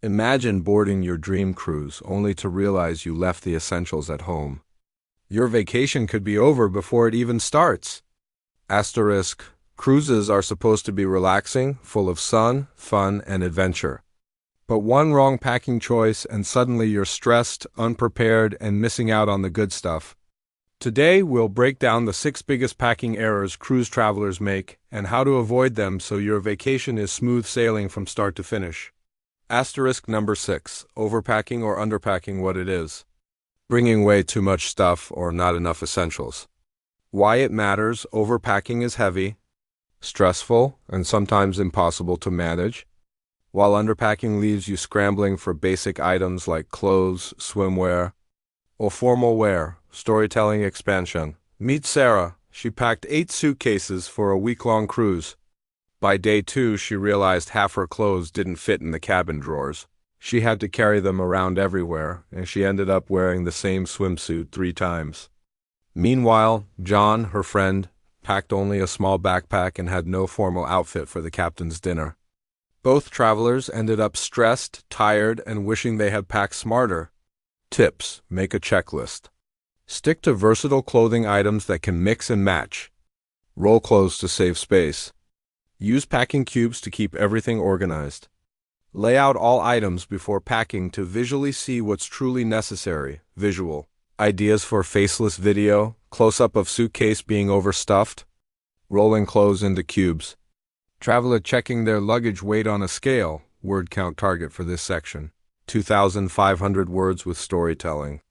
Imagine boarding your dream cruise only to realize you left the essentials at home. Your vacation could be over before it even starts. Asterisk, cruises are supposed to be relaxing, full of sun, fun, and adventure. But one wrong packing choice and suddenly you're stressed, unprepared, and missing out on the good stuff. Today, we'll break down the 6 biggest packing errors cruise travelers make and how to avoid them so your vacation is smooth sailing from start to finish. Asterisk number 6, overpacking or underpacking what it is. Bringing way too much stuff or not enough essentials. Why it matters: overpacking is heavy, stressful, and sometimes impossible to manage, while underpacking leaves you scrambling for basic items like clothes, swimwear, or formal wear. Storytelling expansion. Meet Sarah. She packed 8 suitcases for a week-long cruise. By day 2, she realized half her clothes didn't fit in the cabin drawers. She had to carry them around everywhere, and she ended up wearing the same swimsuit 3 times. Meanwhile, John, her friend, packed only a small backpack and had no formal outfit for the captain's dinner. Both travelers ended up stressed, tired, and wishing they had packed smarter. Tips: make a checklist. Stick to versatile clothing items that can mix and match. Roll clothes to save space. Use packing cubes to keep everything organized. Lay out all items before packing to visually see what's truly necessary. Visual ideas for faceless video: close-up of suitcase being overstuffed. Rolling clothes into cubes. Traveler checking their luggage weight on a scale. Word count target for this section: 2,500 words with storytelling.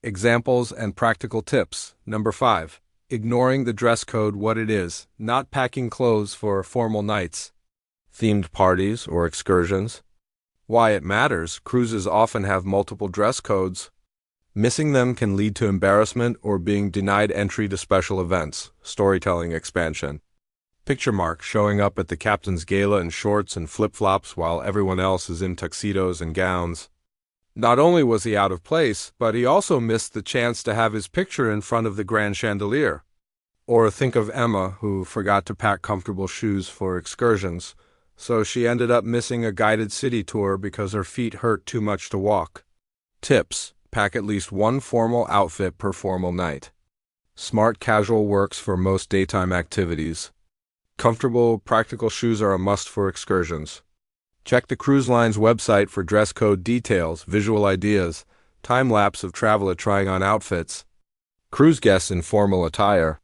Examples and practical tips. Number 5. Ignoring the dress code what it is, not packing clothes for formal nights, themed parties, or excursions. Why it matters: cruises often have multiple dress codes. Missing them can lead to embarrassment or being denied entry to special events. Storytelling expansion. Picture mark showing up at the captain's gala in shorts and flip-flops while everyone else is in tuxedos and gowns. Not only was he out of place, but he also missed the chance to have his picture in front of the grand chandelier. Or think of Emma, who forgot to pack comfortable shoes for excursions, so she ended up missing a guided city tour because her feet hurt too much to walk. Tips: pack at least one formal outfit per formal night. Smart casual works for most daytime activities. Comfortable, practical shoes are a must for excursions. Check the cruise line's website for dress code details, visual ideas, time-lapse of traveler trying on outfits. Cruise guests in formal attire.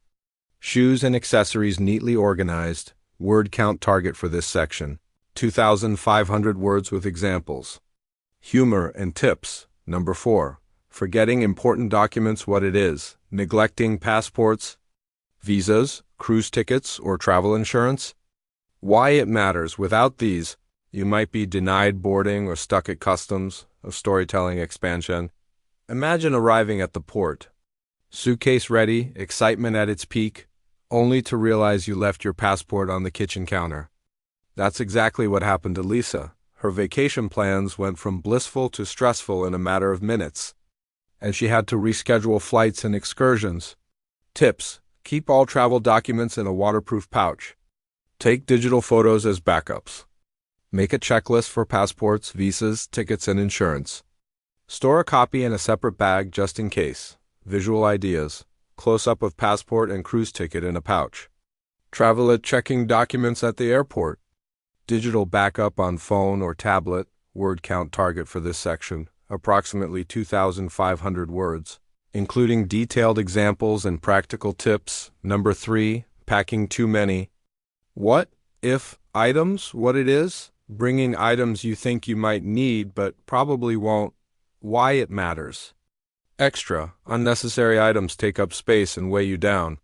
Shoes and accessories neatly organized. Word count target for this section: 2,500 words with examples. Humor and tips. Number 4. Forgetting important documents what it is. Neglecting passports, visas, cruise tickets, or travel insurance. Why it matters: without these, you might be denied boarding or stuck at customs. Of storytelling expansion. Imagine arriving at the port. Suitcase ready, excitement at its peak, only to realize you left your passport on the kitchen counter. That's exactly what happened to Lisa. Her vacation plans went from blissful to stressful in a matter of minutes, and she had to reschedule flights and excursions. Tips: keep all travel documents in a waterproof pouch. Take digital photos as backups. Make a checklist for passports, visas, tickets, and insurance. Store a copy in a separate bag just in case. Visual ideas: close-up of passport and cruise ticket in a pouch. Traveler checking documents at the airport. Digital backup on phone or tablet. Word count target for this section: approximately 2,500 words, including detailed examples and practical tips. Number 3. Packing too many. What if items what it is? Bringing items you think you might need but probably won't. Why it matters: extra, unnecessary items take up space and weigh you down,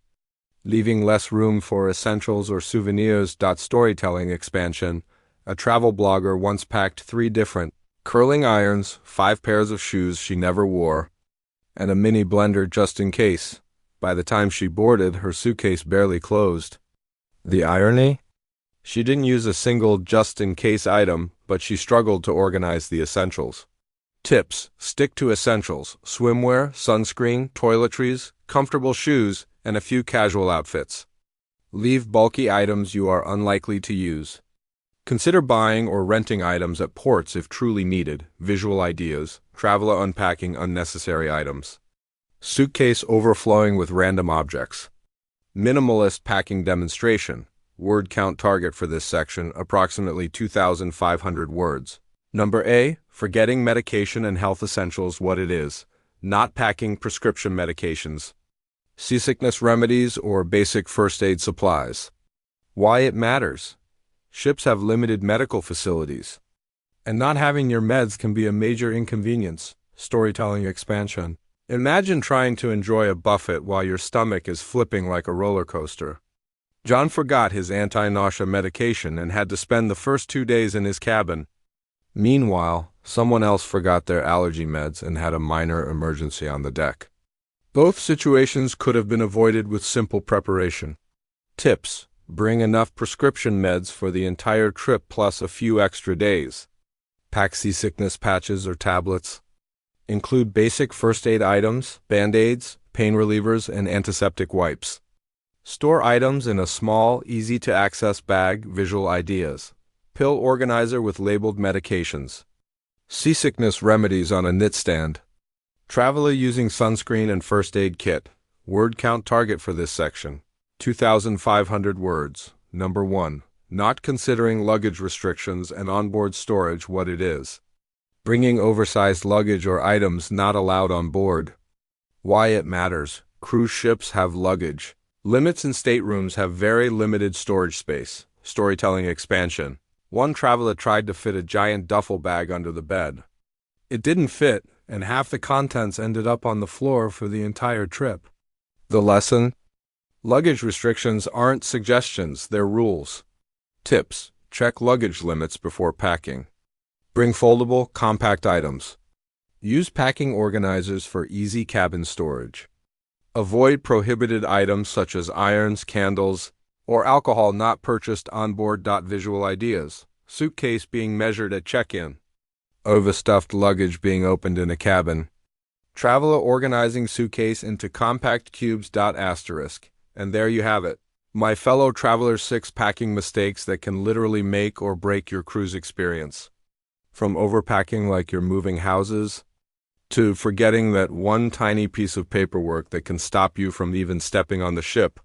leaving less room for essentials or souvenirs. Storytelling expansion. A travel blogger once packed 3 different curling irons, 5 pairs of shoes she never wore, and a mini blender just in case. By the time she boarded, her suitcase barely closed. The irony? She didn't use a single just-in-case item, but she struggled to organize the essentials. Tips: stick to essentials: swimwear, sunscreen, toiletries, comfortable shoes, and a few casual outfits. Leave bulky items you are unlikely to use. Consider buying or renting items at ports if truly needed. Visual ideas. Traveler unpacking unnecessary items. Suitcase overflowing with random objects. Minimalist packing demonstration. Word count target for this section, approximately 2,500 words. Number A, forgetting medication and health essentials what it is. Not packing prescription medications. Seasickness remedies or basic first aid supplies. Why it matters. Ships have limited medical facilities, and not having your meds can be a major inconvenience. Storytelling expansion. Imagine trying to enjoy a buffet while your stomach is flipping like a roller coaster. John forgot his anti-nausea medication and had to spend the first 2 days in his cabin. Meanwhile, someone else forgot their allergy meds and had a minor emergency on the deck. Both situations could have been avoided with simple preparation. Tips. Bring enough prescription meds for the entire trip plus a few extra days. Pack seasickness patches or tablets. Include basic first aid items, band-aids, pain relievers, and antiseptic wipes. Store items in a small, easy-to-access bag. Visual ideas. Pill organizer with labeled medications. Seasickness remedies on a nightstand. Traveler using sunscreen and first aid kit. Word count target for this section. 2,500 words. Number 1. Not considering luggage restrictions and onboard storage what it is. Bringing oversized luggage or items not allowed on board. Why it matters. Cruise ships have luggage limits and staterooms have very limited storage space. Storytelling expansion. One traveler tried to fit a giant duffel bag under the bed. It didn't fit, and half the contents ended up on the floor for the entire trip. The lesson? Luggage restrictions aren't suggestions, they're rules. Tips. Check luggage limits before packing. Bring foldable, compact items. Use packing organizers for easy cabin storage. Avoid prohibited items such as irons, candles, or alcohol not purchased on board. Visual ideas. Suitcase being measured at check-in. Overstuffed luggage being opened in a cabin. Traveler organizing suitcase into compact cubes. Asterisk. And there you have it. My fellow travelers, 6 packing mistakes that can literally make or break your cruise experience. From overpacking like you're moving houses, to forgetting that one tiny piece of paperwork that can stop you from even stepping on the ship.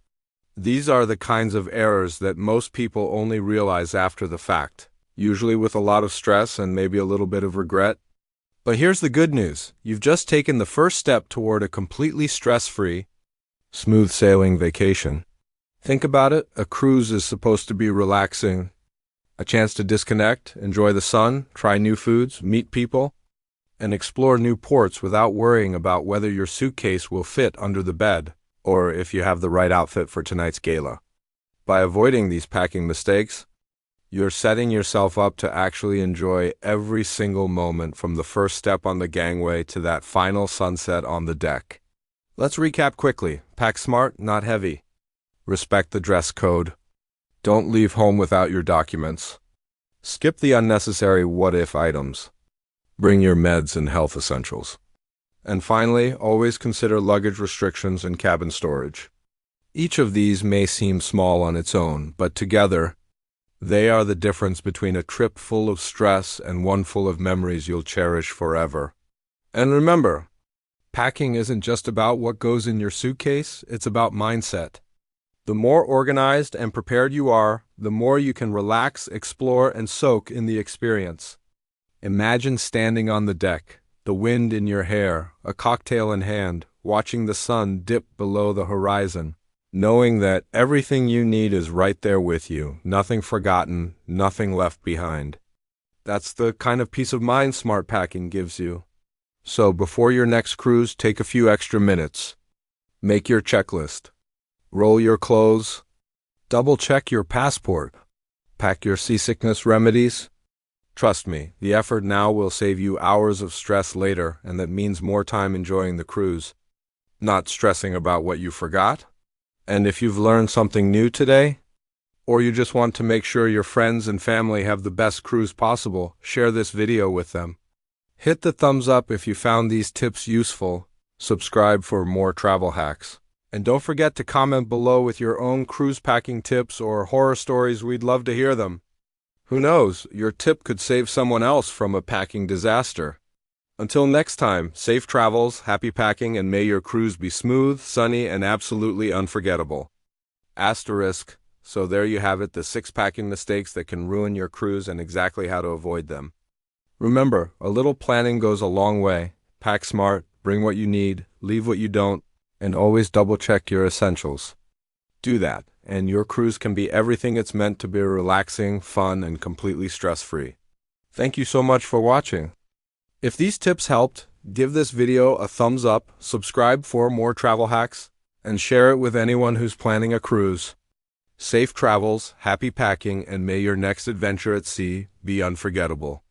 These are the kinds of errors that most people only realize after the fact, usually with a lot of stress and maybe a little bit of regret. But here's the good news. You've just taken the first step toward a completely stress-free, smooth sailing vacation. Think about it. A cruise is supposed to be relaxing, a chance to disconnect, enjoy the sun, try new foods, meet people, and explore new ports without worrying about whether your suitcase will fit under the bed or if you have the right outfit for tonight's gala. By avoiding these packing mistakes, you're setting yourself up to actually enjoy every single moment from the first step on the gangway to that final sunset on the deck. Let's recap quickly. Pack smart, not heavy. Respect the dress code. Don't leave home without your documents. Skip the unnecessary what-if items. Bring your meds and health essentials. And finally, always consider luggage restrictions and cabin storage. Each of these may seem small on its own, but together, they are the difference between a trip full of stress and one full of memories you'll cherish forever. And remember, packing isn't just about what goes in your suitcase, it's about mindset. The more organized and prepared you are, the more you can relax, explore, and soak in the experience. Imagine standing on the deck, the wind in your hair, a cocktail in hand, watching the sun dip below the horizon, knowing that everything you need is right there with you, nothing forgotten, nothing left behind. That's the kind of peace of mind smart packing gives you. So before your next cruise, take a few extra minutes. Make your checklist. Roll your clothes. Double-check your passport. Pack your seasickness remedies. Trust me, the effort now will save you hours of stress later, and that means more time enjoying the cruise, not stressing about what you forgot. And if you've learned something new today, or you just want to make sure your friends and family have the best cruise possible, share this video with them. Hit the thumbs up if you found these tips useful. Subscribe for more travel hacks. And don't forget to comment below with your own cruise packing tips or horror stories. We'd love to hear them. Who knows, your tip could save someone else from a packing disaster. Until next time, safe travels, happy packing, and may your cruise be smooth, sunny, and absolutely unforgettable. Asterisk. So there you have it, the 6 packing mistakes that can ruin your cruise and exactly how to avoid them. Remember, a little planning goes a long way. Pack smart, bring what you need, leave what you don't, and always double-check your essentials. Do that, and your cruise can be everything it's meant to be: relaxing, fun, and completely stress-free. Thank you so much for watching. If these tips helped, give this video a thumbs up, subscribe for more travel hacks, and share it with anyone who's planning a cruise. Safe travels, happy packing, and may your next adventure at sea be unforgettable.